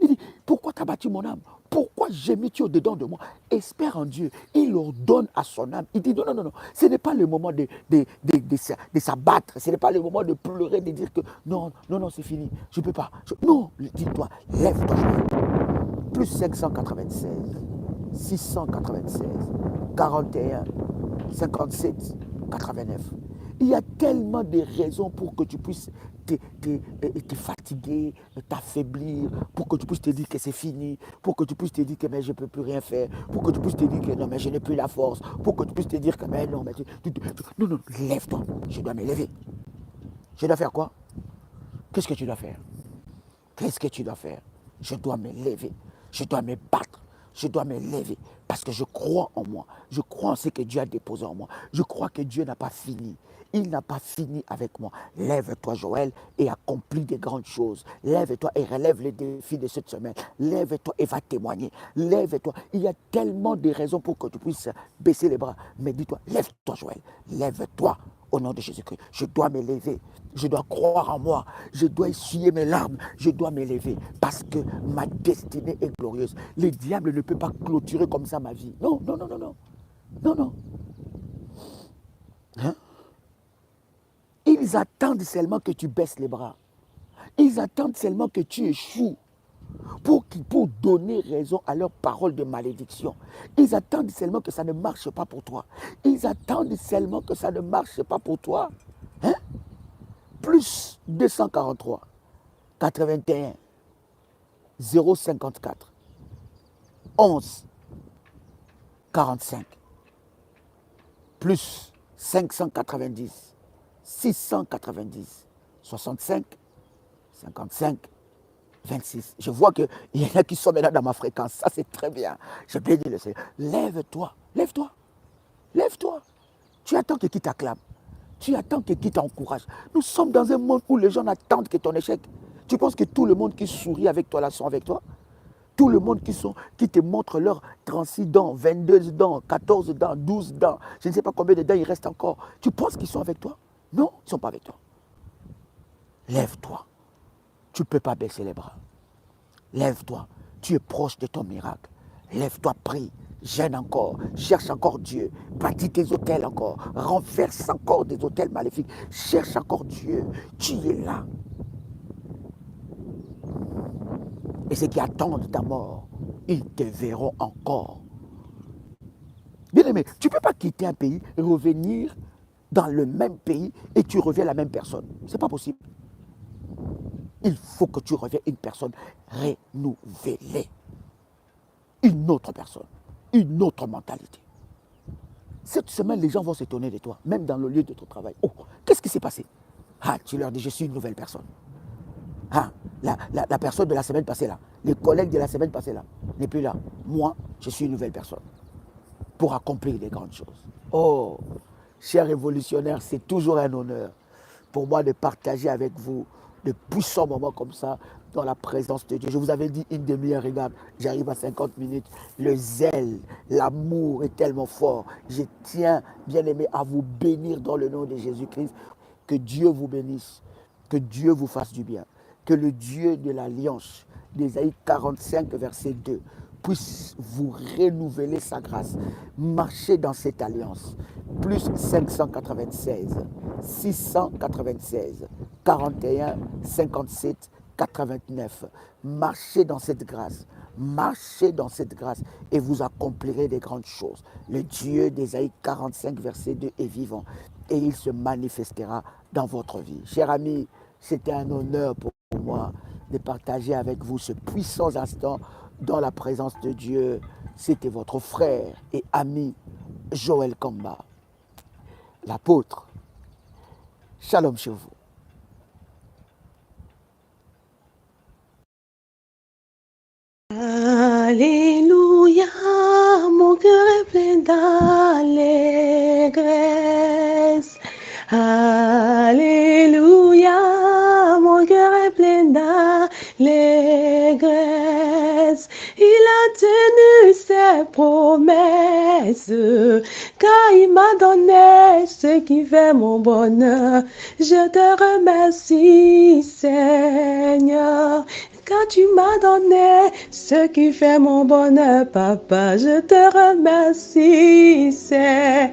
Il dit, pourquoi t'as battu mon âme? Pourquoi gémis-tu au-dedans de moi? Espère en Dieu. Il ordonne à son âme. Il dit, non, non, non, non. Ce n'est pas le moment de s'abattre. Ce n'est pas le moment de pleurer, de dire que non, non, non, c'est fini. Je ne peux pas. Non, dis-toi, lève-toi. Plus 596, 696, 41, 57, 89. Il y a tellement de raisons pour que tu puisses te fatiguer, t'affaiblir, pour que tu puisses te dire que c'est fini, pour que tu puisses te dire que mais je ne peux plus rien faire, pour que tu puisses te dire que non, mais je n'ai plus la force, pour que tu puisses te dire que mais non, mais non, non, lève-toi, je dois me lever. Je dois faire quoi? Qu'est-ce que tu dois faire? Qu'est-ce que tu dois faire? Je dois me lever, je dois me battre, je dois me lever. Parce que je crois en moi. Je crois en ce que Dieu a déposé en moi. Je crois que Dieu n'a pas fini. Il n'a pas fini avec moi. Lève-toi, Joël, et accomplis des grandes choses. Lève-toi et relève les défis de cette semaine. Lève-toi et va témoigner. Lève-toi. Il y a tellement de raisons pour que tu puisses baisser les bras. Mais dis-toi, lève-toi, Joël. Lève-toi au nom de Jésus-Christ. Je dois me lever. Je dois croire en moi. Je dois essuyer mes larmes. Je dois me lever parce que ma destinée est glorieuse. Le diable ne peut pas clôturer comme ça ma vie. Non, non, non, non, non. Non, non. Hein? Ils attendent seulement que tu baisses les bras. Ils attendent seulement que tu échoues pour donner raison à leurs paroles de malédiction. Ils attendent seulement que ça ne marche pas pour toi. Ils attendent seulement que ça ne marche pas pour toi. Hein? Plus 243, 81, 054, 11, 45, plus 590, 690, 65, 55, 26. Je vois qu'il y en a qui sont maintenant dans ma fréquence. Ça, c'est très bien. Je bénis le Seigneur. Lève-toi, lève-toi, lève-toi. Tu attends que qui t'acclame. Tu attends que qui t'encourage. Nous sommes dans un monde où les gens attendent que ton échec. Tu penses que tout le monde qui sourit avec toi là sont avec toi? Tout le monde qui te montre leurs 36 dents, 22 dents, 14 dents, 12 dents, je ne sais pas combien de dents il reste encore. Tu penses qu'ils sont avec toi? Non, ils ne sont pas avec toi. Lève-toi. Tu ne peux pas baisser les bras. Lève-toi. Tu es proche de ton miracle. Lève-toi, prie. Gêne encore. Cherche encore Dieu. Bâtis tes hôtels encore. Renverse encore des hôtels maléfiques. Cherche encore Dieu. Tu es là. Et ceux qui attendent ta mort, ils te verront encore. Bien-aimé, tu ne peux pas quitter un pays, revenir dans le même pays et tu reviens la même personne. Ce n'est pas possible. Il faut que tu reviennes une personne renouvelée. Une autre personne. Une autre mentalité. Cette semaine, les gens vont s'étonner de toi, même dans le lieu de ton travail. Oh, qu'est-ce qui s'est passé? Ah, tu leur dis, je suis une nouvelle personne. Ah, la personne de la semaine passée là, les collègues de la semaine passée là, n'est plus là. Moi, je suis une nouvelle personne pour accomplir des grandes choses. Oh, chers révolutionnaires, c'est toujours un honneur pour moi de partager avec vous de puissants moments comme ça dans la présence de Dieu. Je vous avais dit une demi-heure, regarde, j'arrive à 50 minutes. Le zèle, l'amour est tellement fort. Je tiens, bien aimé, à vous bénir dans le nom de Jésus-Christ. Que Dieu vous bénisse, que Dieu vous fasse du bien. Que le Dieu de l'Alliance, d'Ésaïe 45, verset 2, puisse vous renouveler sa grâce. Marchez dans cette alliance. Plus 596, 696, 41, 57, 89. Marchez dans cette grâce. Marchez dans cette grâce et vous accomplirez des grandes choses. Le Dieu d'Ésaïe 45, verset 2 est vivant et il se manifestera dans votre vie. Chers amis, c'était un honneur pour moi de partager avec vous ce puissant instant dans la présence de Dieu. C'était votre frère et ami Joël Kamba, l'apôtre. Shalom chez vous. Alléluia, mon cœur est plein d'allégresse. Alléluia, mon cœur est plein d'allégresse. Il a tenu ses promesses, car il m'a donné ce qui fait mon bonheur. Je te remercie, Seigneur. Car tu m'as donné ce qui fait mon bonheur, papa. Je te remercie, Seigneur.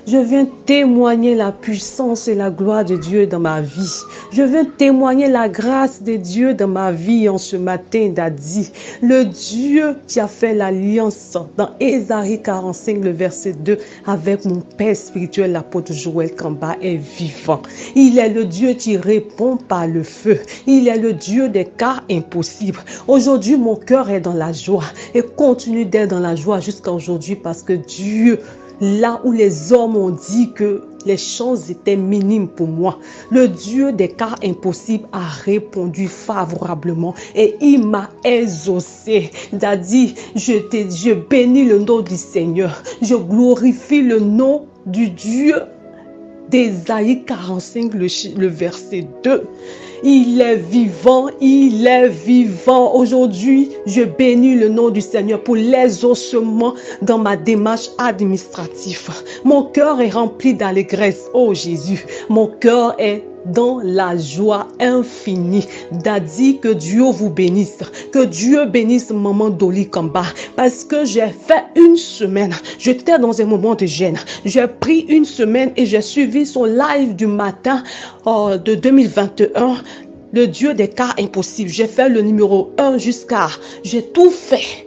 Je viens témoigner la puissance et la gloire de Dieu dans ma vie. Je viens témoigner la grâce de Dieu dans ma vie en ce matin, Dadi. Le Dieu qui a fait l'alliance dans Ésaïe 45, le verset 2, avec mon Père spirituel, l'apôtre Joël Kamba, est vivant. Il est le Dieu qui répond par le feu. Il est le Dieu des cas impossibles. Aujourd'hui, mon cœur est dans la joie et continue d'être dans la joie jusqu'à aujourd'hui parce que Dieu, là où les hommes ont dit que les chances étaient minimes pour moi. Le Dieu des cas impossibles a répondu favorablement et il m'a exaucé. Daddy, je bénis le nom du Seigneur. Je glorifie le nom du Dieu d'Ésaïe 45, le verset 2. Il est vivant, il est vivant. Aujourd'hui, je bénis le nom du Seigneur pour l'exaucement dans ma démarche administrative. Mon cœur est rempli d'allégresse, oh Jésus. Mon cœur est dans la joie infinie. Daddy, que Dieu vous bénisse. Que Dieu bénisse maman Dolly Kamba. Parce que j'ai fait une semaine. J'étais dans un moment de gêne. J'ai pris une semaine et j'ai suivi son live du matin de 2021. Le Dieu des cas impossibles. J'ai fait le numéro 1 jusqu'à... J'ai tout fait.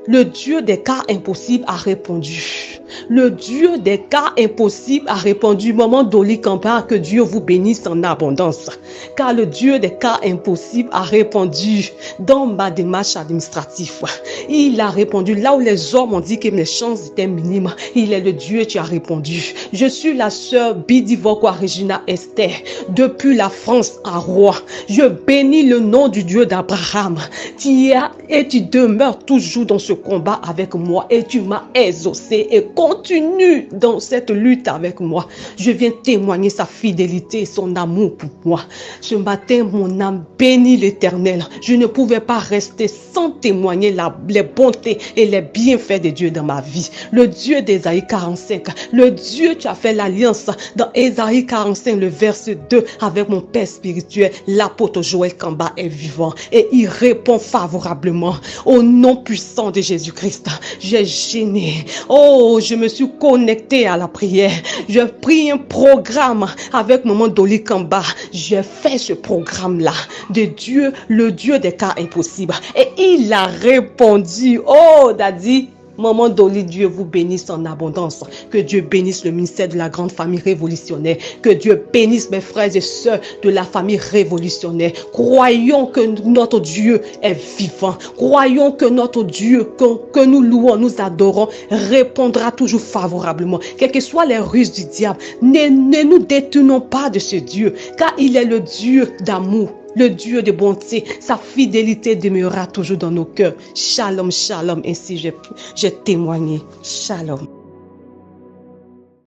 Le Dieu des cas impossibles a répondu. Le Dieu des cas impossibles a répondu. Maman Dolly Kamba, que Dieu vous bénisse en abondance. Car le Dieu des cas impossibles a répondu dans ma démarche administrative. Il a répondu là où les hommes ont dit que mes chances étaient minimes. Il est le Dieu qui a répondu. Je suis la sœur Bidivokwa Regina Esther depuis la France à Rouen. Je bénis le nom du Dieu d'Abraham qui est et tu demeures toujours dans ce combat avec moi et tu m'as exaucé et continue dans cette lutte avec moi. Je viens témoigner sa fidélité et son amour pour moi. Ce matin, mon âme bénit l'Éternel. Je ne pouvais pas rester sans témoigner les bontés et les bienfaits de Dieu dans ma vie. Le Dieu d'Ésaïe 45, le Dieu qui a fait l'alliance dans Ésaïe 45, le verset 2 avec mon père spirituel, l'apôtre Joël Kamba est vivant et il répond favorablement au nom puissant de Jésus-Christ. J'ai gêné. Oh, je me suis connecté à la prière. J'ai pris un programme avec maman Dolly Kamba. J'ai fait ce programme-là de Dieu, le Dieu des cas impossibles. Et il a répondu. Oh, Daddy, maman Dolly, Dieu vous bénisse en abondance. Que Dieu bénisse le ministère de la grande famille révolutionnaire. Que Dieu bénisse mes frères et sœurs de la famille révolutionnaire. Croyons que notre Dieu est vivant. Croyons que notre Dieu, que nous louons, nous adorons, répondra toujours favorablement. Quelles que soient les ruses du diable, ne nous détournons pas de ce Dieu, car il est le Dieu d'amour. Le Dieu de bonté, sa fidélité demeurera toujours dans nos cœurs. Shalom, shalom. Ainsi j'ai témoigné. Shalom.